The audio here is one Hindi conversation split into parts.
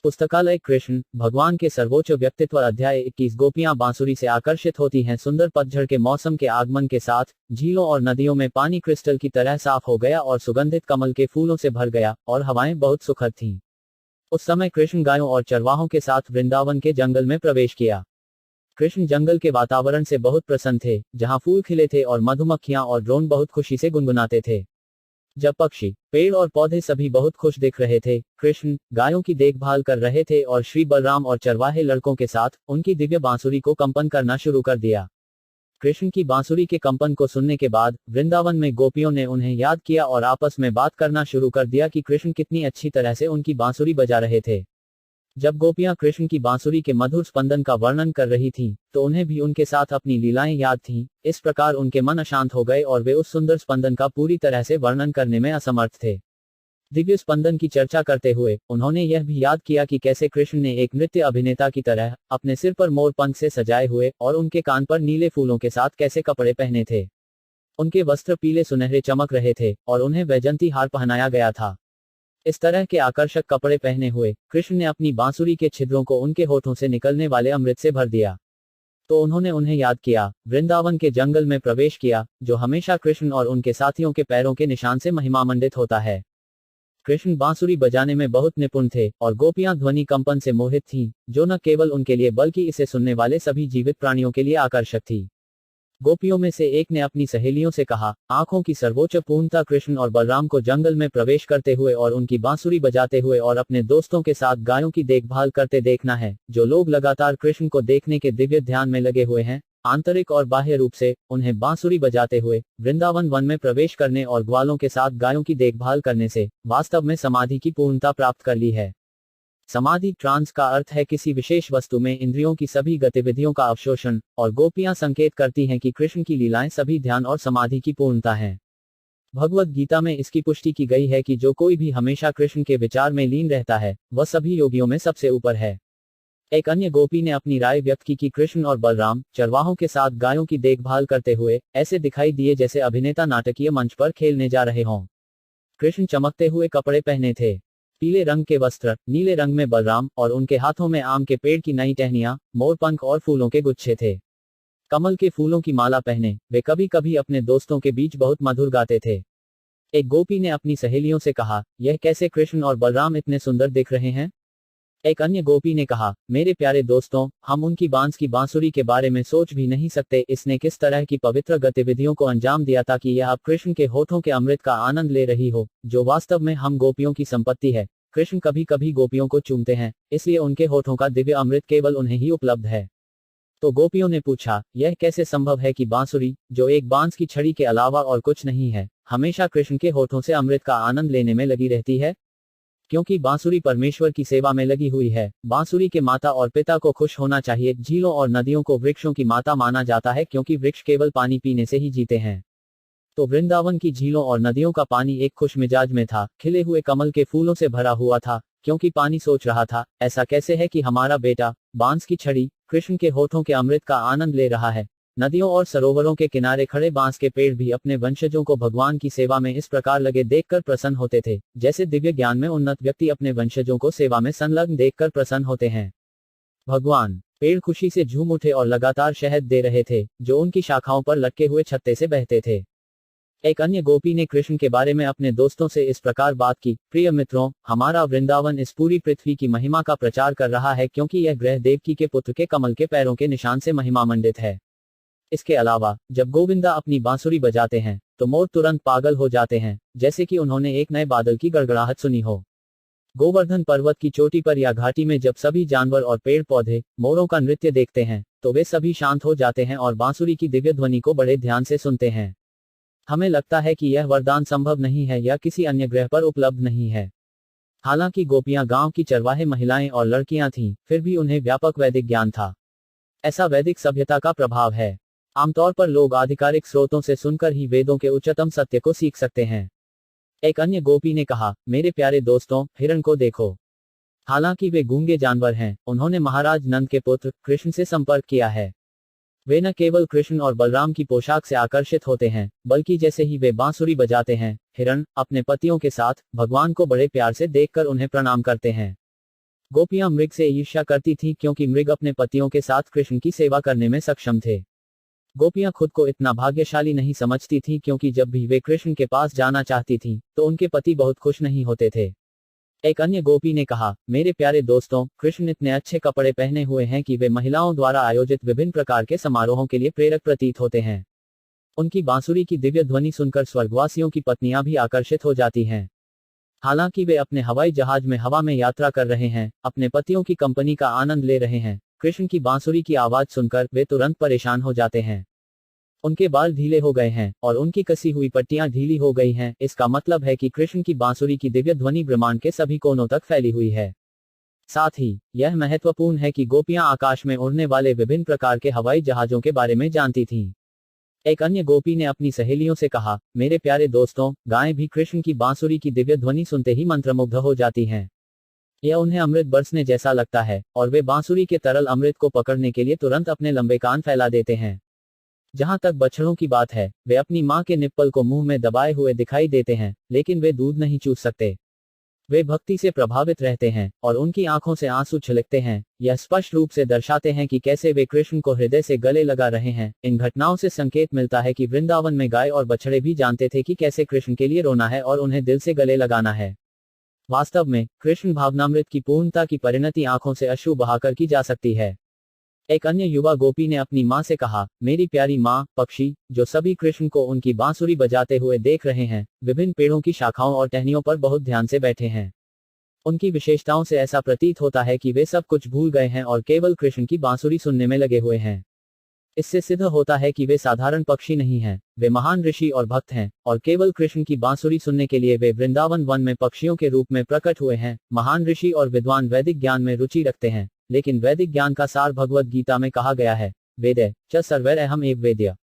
पुस्तकालय कृष्ण भगवान के सर्वोच्च व्यक्तित्व अध्याय 21 गोपियां बांसुरी से आकर्षित होती हैं। सुंदर पतझड़ के मौसम के आगमन के साथ झीलों और नदियों में पानी क्रिस्टल की तरह साफ हो गया और सुगंधित कमल के फूलों से भर गया और हवाएं बहुत सुखद थीं। उस समय कृष्ण गायों और चरवाहों के साथ वृंदावन के जंगल में प्रवेश किया। कृष्ण जंगल के वातावरण से बहुत प्रसन्न थे, जहां फूल खिले थे और मधुमक्खियां और ड्रोन बहुत खुशी से गुनगुनाते थे। जब पक्षी, पेड़ और पौधे सभी बहुत खुश दिख रहे थे, कृष्ण गायों की देखभाल कर रहे थे और श्री बलराम और चरवाहे लड़कों के साथ उनकी दिव्य बांसुरी को कंपन करना शुरू कर दिया। कृष्ण की बांसुरी के कंपन को सुनने के बाद वृंदावन में गोपियों ने उन्हें याद किया और आपस में बात करना शुरू कर दिया कि कृष्ण कितनी अच्छी तरह से उनकी बांसुरी बजा रहे थे। जब गोपियां कृष्ण की बांसुरी के मधुर स्पंदन का वर्णन कर रही थीं, तो उन्हें भी उनके साथ अपनी लीलाएं याद थीं। इस प्रकार उनके मन अशांत हो गए और वे उस सुंदर स्पंदन का पूरी तरह से वर्णन करने में असमर्थ थे। दिव्य स्पंदन की चर्चा करते हुए उन्होंने यह भी याद किया कि कैसे कृष्ण ने एक नृत्य अभिनेता की तरह अपने सिर पर मोर पंख से सजाए हुए और उनके कान पर नीले फूलों के साथ कैसे कपड़े पहने थे। उनके वस्त्र पीले सुनहरे चमक रहे थे और उन्हें वैजंती हार पहनाया गया था। इस तरह के आकर्षक कपड़े पहने हुए कृष्ण ने अपनी बांसुरी के छिद्रों को उनके होठों से निकलने वाले अमृत से भर दिया। तो उन्होंने उन्हें याद किया, वृंदावन के जंगल में प्रवेश किया, जो हमेशा कृष्ण और उनके साथियों के पैरों के निशान से महिमामंडित होता है। कृष्ण बांसुरी बजाने में बहुत निपुण थे और गोपियां ध्वनि कंपन से मोहित थीं, जो न केवल उनके लिए बल्कि इसे सुनने वाले सभी जीवित प्राणियों के लिए आकर्षक थी। गोपियों में से एक ने अपनी सहेलियों से कहा, आंखों की सर्वोच्च पूर्णता कृष्ण और बलराम को जंगल में प्रवेश करते हुए और उनकी बांसुरी बजाते हुए और अपने दोस्तों के साथ गायों की देखभाल करते देखना है। जो लोग लगातार कृष्ण को देखने के दिव्य ध्यान में लगे हुए हैं, आंतरिक और बाह्य रूप से उन्हें बांसुरी बजाते हुए वृंदावन वन में प्रवेश करने और ग्वालों के साथ गायों की देखभाल करने से वास्तव में समाधि की पूर्णता प्राप्त कर ली है। समाधि ट्रांस का अर्थ है किसी विशेष वस्तु में इंद्रियों की सभी गतिविधियों का अवशोषण, और गोपियां संकेत करती हैं कि कृष्ण की लीलाएं सभी ध्यान और समाधि की पूर्णता हैं। भगवद गीता में इसकी पुष्टि की गई है कि जो कोई भी हमेशा कृष्ण के विचार में लीन रहता है, वह सभी योगियों में सबसे ऊपर है। एक अन्य गोपी ने अपनी राय व्यक्त की कि कृष्ण और बलराम चरवाहों के साथ गायों की देखभाल करते हुए ऐसे दिखाई दिए जैसे अभिनेता नाटकीय मंच पर खेलने जा रहे हों। कृष्ण चमकते हुए कपड़े पहने थे, पीले रंग के वस्त्र, नीले रंग में बलराम, और उनके हाथों में आम के पेड़ की नई टहनियां, मोर पंख और फूलों के गुच्छे थे। कमल के फूलों की माला पहने वे कभी कभी अपने दोस्तों के बीच बहुत मधुर गाते थे। एक गोपी ने अपनी सहेलियों से कहा, यह कैसे कृष्ण और बलराम इतने सुंदर दिख रहे हैं। एक अन्य गोपी ने कहा, मेरे प्यारे दोस्तों, हम उनकी बांस की बांसुरी के बारे में सोच भी नहीं सकते। इसने किस तरह की पवित्र गतिविधियों को अंजाम दिया ताकि यह आप कृष्ण के होठों के अमृत का आनंद ले रही हो, जो वास्तव में हम गोपियों की संपत्ति है। कृष्ण कभी कभी गोपियों को चूमते हैं, इसलिए उनके होठों का दिव्य अमृत केवल उन्हें ही उपलब्ध है। तो गोपियों ने पूछा, यह कैसे संभव है कि बांसुरी, जो एक बांस की छड़ी के अलावा और कुछ नहीं है, हमेशा कृष्ण के होठों से अमृत का आनंद लेने में लगी रहती है। क्योंकि बांसुरी परमेश्वर की सेवा में लगी हुई है। बांसुरी के माता और पिता को खुश होना चाहिए। झीलों और नदियों को वृक्षों की माता माना जाता है, क्योंकि वृक्ष केवल पानी पीने से ही जीते हैं। तो वृंदावन की झीलों और नदियों का पानी एक खुश मिजाज में था, खिले हुए कमल के फूलों से भरा हुआ था, क्योंकि पानी सोच रहा था, ऐसा कैसे है कि हमारा बेटा बांस की छड़ी कृष्ण के होठों के अमृत का आनंद ले रहा है। नदियों और सरोवरों के किनारे खड़े बांस के पेड़ भी अपने वंशजों को भगवान की सेवा में इस प्रकार लगे देखकर प्रसन्न होते थे, जैसे दिव्य ज्ञान में उन्नत व्यक्ति अपने वंशजों को सेवा में संलग्न देखकर प्रसन्न होते हैं। भगवान पेड़ खुशी से झूम उठे और लगातार शहद दे रहे थे, जो उनकी शाखाओं पर लटके हुए छत्ते से बहते थे। एक अन्य गोपी ने कृष्ण के बारे में अपने दोस्तों से इस प्रकार बात की, प्रिय मित्रों, हमारा वृंदावन इस पूरी पृथ्वी की महिमा का प्रचार कर रहा है, क्योंकि यह ग्रह देवकी के पुत्र के कमल के पैरों के निशान से महिमामंडित है। इसके अलावा जब गोविंदा अपनी बांसुरी बजाते हैं, तो मोर तुरंत पागल हो जाते हैं, जैसे कि उन्होंने एक नए बादल की गड़गड़ाहट सुनी हो। गोवर्धन पर्वत की चोटी पर या घाटी में जब सभी जानवर और पेड़ पौधे मोरों का नृत्य देखते हैं, तो वे सभी शांत हो जाते हैं और बांसुरी की दिव्य ध्वनि को बड़े ध्यान से सुनते हैं। हमें लगता है कि यह वरदान संभव नहीं है या किसी अन्य ग्रह पर उपलब्ध नहीं है। हालांकि गोपियां गांव की चरवाहे महिलाएं और लड़कियां थीं, फिर भी उन्हें व्यापक वैदिक ज्ञान था। ऐसा वैदिक सभ्यता का प्रभाव है। आमतौर पर लोग आधिकारिक स्रोतों से सुनकर ही वेदों के उच्चतम सत्य को सीख सकते हैं। एक अन्य गोपी ने कहा, मेरे प्यारे दोस्तों, हिरण को देखो। हालांकि वे गूंगे जानवर हैं, उन्होंने महाराज नंद के पुत्र कृष्ण से संपर्क किया है। वे न केवल कृष्ण और बलराम की पोशाक से आकर्षित होते हैं, बल्कि जैसे ही वे बांसुरी बजाते हैं, हिरण अपने पतियों के साथ भगवान को बड़े प्यार से देखकर उन्हें प्रणाम करते हैं। गोपियां मृग से ईर्ष्या करती थीं क्योंकि मृग अपने पतियों के साथ कृष्ण की सेवा करने में सक्षम थे। गोपियां खुद को इतना भाग्यशाली नहीं समझती थीं क्योंकि जब भी वे कृष्ण के पास जाना चाहती थीं, तो उनके पति बहुत खुश नहीं होते थे। एक अन्य गोपी ने कहा, मेरे प्यारे दोस्तों, कृष्ण इतने अच्छे कपड़े पहने हुए हैं कि वे महिलाओं द्वारा आयोजित विभिन्न प्रकार के समारोहों के लिए प्रेरक प्रतीत होते हैं। उनकी बांसुरी की दिव्य ध्वनि सुनकर स्वर्गवासियों की पत्नियां भी आकर्षित हो जाती हैं। हालांकि वे अपने हवाई जहाज में हवा में यात्रा कर रहे हैं, अपने पतियों की कंपनी का आनंद ले रहे हैं, कृष्ण की बांसुरी की आवाज सुनकर वे तुरंत परेशान हो जाते हैं। उनके बाल ढीले हो गए हैं और उनकी कसी हुई पट्टियां ढीली हो गई हैं। इसका मतलब है कि कृष्ण की बांसुरी की दिव्य ध्वनि ब्रह्मांड के सभी कोनों तक फैली हुई है। साथ ही यह महत्वपूर्ण है कि गोपियां आकाश में उड़ने वाले विभिन्न प्रकार के हवाई जहाजों के बारे में जानती थीं। एक अन्य गोपी ने अपनी सहेलियों से कहा, मेरे प्यारे दोस्तों, गायें भी कृष्ण की बांसुरी की दिव्य ध्वनि सुनते ही मंत्रमुग्ध हो जाती हैं। यह उन्हें अमृत बरसने जैसा लगता है और वे बांसुरी के तरल अमृत को पकड़ने के लिए तुरंत अपने लंबे कान फैला देते हैं। जहां तक बछड़ों की बात है, वे अपनी मां के निप्पल को मुंह में दबाए हुए दिखाई देते हैं, लेकिन वे दूध नहीं चूस सकते। वे भक्ति से प्रभावित रहते हैं और उनकी आंखों से आंसू छलकते हैं। यह स्पष्ट रूप से दर्शाते हैं कि कैसे वे कृष्ण को हृदय से गले लगा रहे हैं। इन घटनाओं से संकेत मिलता है कि वृंदावन में गाय और बछड़े भी जानते थे कि कैसे कृष्ण के लिए रोना है और उन्हें दिल से गले लगाना है। वास्तव में कृष्ण भावनामृत की पूर्णता की परिणति आंखों से अश्रु बहाकर की जा सकती है। एक अन्य युवा गोपी ने अपनी मां से कहा, मेरी प्यारी मां, पक्षी जो सभी कृष्ण को उनकी बांसुरी बजाते हुए देख रहे हैं, विभिन्न पेड़ों की शाखाओं और टहनियों पर बहुत ध्यान से बैठे हैं। उनकी विशेषताओं से ऐसा प्रतीत होता है कि वे सब कुछ भूल गए हैं और केवल कृष्ण की बांसुरी सुनने में लगे हुए हैं। इससे सिद्ध होता है कि वे साधारण पक्षी नहीं हैं, वे महान ऋषि और भक्त हैं, और केवल कृष्ण की बांसुरी सुनने के लिए वे वृंदावन वन में पक्षियों के रूप में प्रकट हुए हैं। महान ऋषि और विद्वान वैदिक ज्ञान में रुचि रखते हैं, लेकिन वैदिक ज्ञान का सार भगवद गीता में कहा गया है, वेदे च सर्वैरहम् एव वेद्य।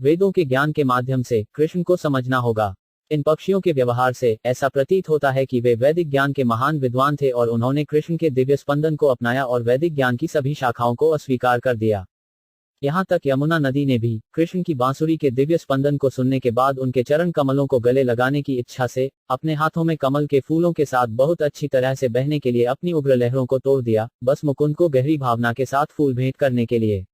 वेदों के ज्ञान के माध्यम से कृष्ण को समझना होगा। इन पक्षियों के व्यवहार से ऐसा प्रतीत होता है कि वे वैदिक ज्ञान के महान विद्वान थे और उन्होंने कृष्ण के दिव्य स्पंदन को अपनाया और वैदिक ज्ञान की सभी शाखाओं को अस्वीकार कर दिया। यहाँ तक यमुना नदी ने भी कृष्ण की बांसुरी के दिव्य स्पंदन को सुनने के बाद उनके चरण कमलों को गले लगाने की इच्छा से अपने हाथों में कमल के फूलों के साथ बहुत अच्छी तरह से बहने के लिए अपनी उग्र लहरों को तोड़ दिया, बस मुकुंद को गहरी भावना के साथ फूल भेंट करने के लिए।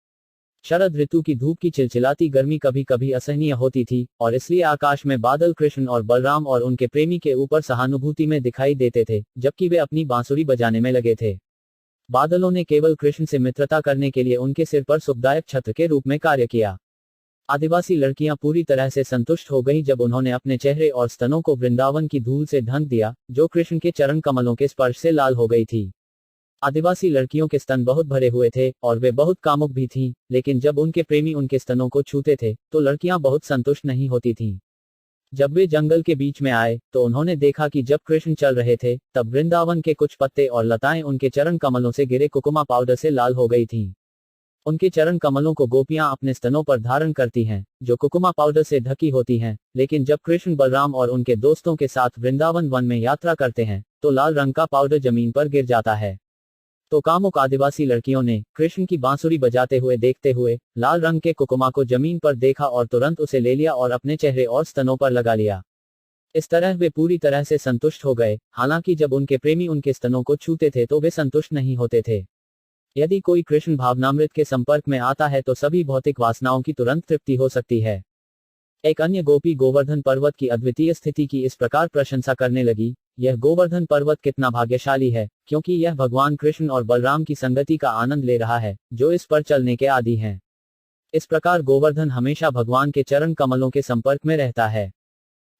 शरद ऋतु की धूप की चिलचिलाती गर्मी कभी कभी असहनीय होती थी और इसलिए आकाश में बादल कृष्ण और बलराम और उनके प्रेमी के ऊपर सहानुभूति में दिखाई देते थे, जबकि वे अपनी बांसुरी बजाने में लगे थे। बादलों ने केवल कृष्ण से मित्रता करने के लिए उनके सिर पर सुखदायक छत्र के रूप में कार्य किया। आदिवासी लड़कियां पूरी तरह से संतुष्ट हो गईं जब उन्होंने अपने चेहरे और स्तनों को वृंदावन की धूल से ढंक दिया, जो कृष्ण के चरण कमलों के स्पर्श से लाल हो गई थी। आदिवासी लड़कियों के स्तन बहुत भरे हुए थे और वे बहुत कामुक भी थीं, लेकिन जब उनके प्रेमी उनके स्तनों को छूते थे, तो लड़कियां बहुत संतुष्ट नहीं होती थीं। जब वे जंगल के बीच में आए, तो उन्होंने देखा कि जब कृष्ण चल रहे थे, तब वृंदावन के कुछ पत्ते और लताएं उनके चरण कमलों से गिरे कुकुमा पाउडर से लाल हो गई थीं। उनके चरण कमलों को गोपियां अपने स्तनों पर धारण करती हैं, जो कुकुमा पाउडर से ढकी होती हैं, लेकिन जब कृष्ण बलराम और उनके दोस्तों के साथ वृंदावन वन में यात्रा करते हैं, तो लाल रंग का पाउडर जमीन पर गिर जाता है। तो कामुक आदिवासी लड़कियों ने कृष्ण की बांसुरी बजाते हुए देखते हुए लाल रंग के कुकुमा को जमीन पर देखा और तुरंत उसे ले लिया और अपने चेहरे और स्तनों पर लगा लिया। इस तरह वे पूरी तरह से संतुष्ट हो गए। हालांकि जब उनके प्रेमी उनके स्तनों को छूते थे तो वे संतुष्ट नहीं होते थे। यदि कोई कृष्ण भावनामृत के संपर्क में आता है तो सभी भौतिक वासनाओं की तुरंत तृप्ति हो सकती है। एक अन्य गोपी गोवर्धन पर्वत की अद्वितीय स्थिति की इस प्रकार प्रशंसा करने लगी, यह गोवर्धन पर्वत कितना भाग्यशाली है, क्योंकि यह भगवान कृष्ण और बलराम की संगति का आनंद ले रहा है, जो इस पर चलने के आदी हैं। इस प्रकार गोवर्धन हमेशा भगवान के चरण कमलों के संपर्क में रहता है।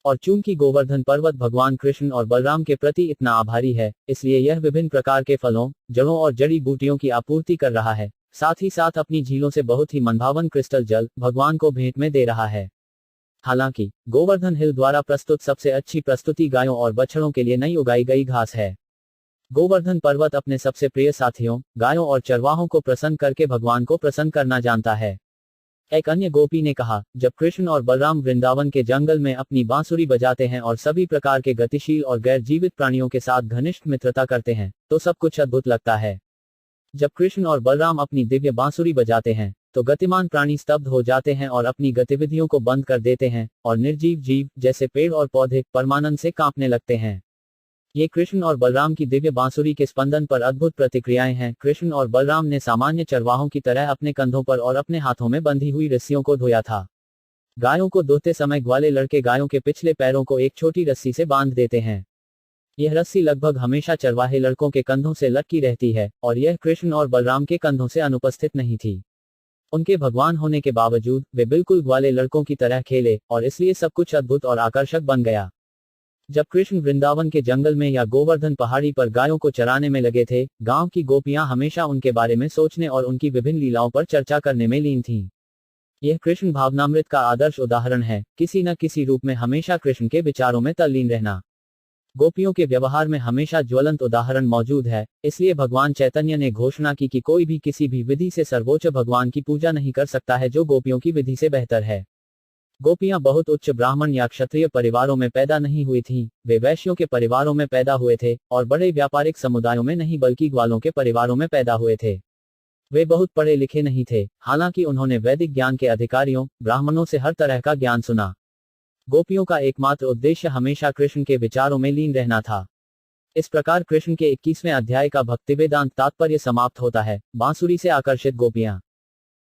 और चूंकि गोवर्धन पर्वत भगवान कृष्ण और बलराम के प्रति इतना आभारी है, इसलिए यह विभिन्न प्रकार के फलों, जड़ों और जड़ी बूटियों की आपूर्ति कर रहा है। साथ ही साथ अपनी झीलों से बहुत ही मनभावन क्रिस्टल जल भगवान को भेंट में दे रहा है। हालांकि गोवर्धन हिल द्वारा प्रस्तुत सबसे अच्छी प्रस्तुति गायों और बछड़ों के लिए नई उगाई गई घास है। गोवर्धन पर्वत अपने सबसे प्रिय साथियों, गायों और चरवाहों को प्रसन्न करके भगवान को प्रसन्न करना जानता है। एक अन्य गोपी ने कहा, जब कृष्ण और बलराम वृंदावन के जंगल में अपनी बांसुरी बजाते हैं और सभी प्रकार के गतिशील और गैर जीवित प्राणियों के साथ घनिष्ठ मित्रता करते हैं, तो सब कुछ अद्भुत लगता है। जब कृष्ण और बलराम अपनी दिव्य बांसुरी बजाते हैं, तो गतिमान प्राणी स्तब्ध हो जाते हैं और अपनी गतिविधियों को बंद कर देते हैं, और निर्जीव जीव जैसे पेड़ और पौधे परमानंद से कांपने लगते हैं। ये कृष्ण और बलराम की दिव्य बांसुरी के स्पंदन पर अद्भुत प्रतिक्रियाएं हैं। कृष्ण और बलराम ने सामान्य चरवाहों की तरह अपने कंधों पर और अपने हाथों में बंधी हुई रस्सियों को धोया था। गायों को दोहते समय ग्वाले लड़के गायों के पिछले पैरों को एक छोटी रस्सी से बांध देते हैं। यह रस्सी लगभग हमेशा चरवाहे लड़कों के कंधों से लटकी रहती है, और यह कृष्ण और बलराम के कंधों से अनुपस्थित नहीं थी। उनके भगवान होने के बावजूद वे बिल्कुल ग्वाले लड़कों की तरह खेले, और इसलिए सब कुछ अद्भुत और आकर्षक बन गया। जब कृष्ण वृंदावन के जंगल में या गोवर्धन पहाड़ी पर गायों को चराने में लगे थे, गांव की गोपियां हमेशा उनके बारे में सोचने और उनकी विभिन्न लीलाओं पर चर्चा करने में लीन थीं। यह कृष्ण भावनामृत का आदर्श उदाहरण है, किसी न किसी रूप में हमेशा कृष्ण के विचारों में तल्लीन रहना। गोपियों के व्यवहार में हमेशा ज्वलंत उदाहरण मौजूद है, इसलिए भगवान चैतन्य ने घोषणा की कि कोई भी किसी भी विधि से सर्वोच्च भगवान की पूजा नहीं कर सकता है जो गोपियों की विधि से बेहतर है। गोपियां बहुत उच्च ब्राह्मण या क्षत्रिय परिवारों में पैदा नहीं हुई थीं, वे वैश्यों के परिवारों में पैदा हुए थे, और बड़े व्यापारिक समुदायों में नहीं बल्कि ग्वालों के परिवारों में पैदा हुए थे। वे बहुत पढ़े लिखे नहीं थे, हालांकि उन्होंने वैदिक ज्ञान के अधिकारियों, ब्राह्मणों से हर तरह का ज्ञान सुना। गोपियों का एकमात्र उद्देश्य हमेशा कृष्ण के विचारों में लीन रहना था। इस प्रकार कृष्ण के 21वें अध्याय का भक्तिवेदांत तात्पर्य समाप्त होता है। बांसुरी से आकर्षित गोपियां।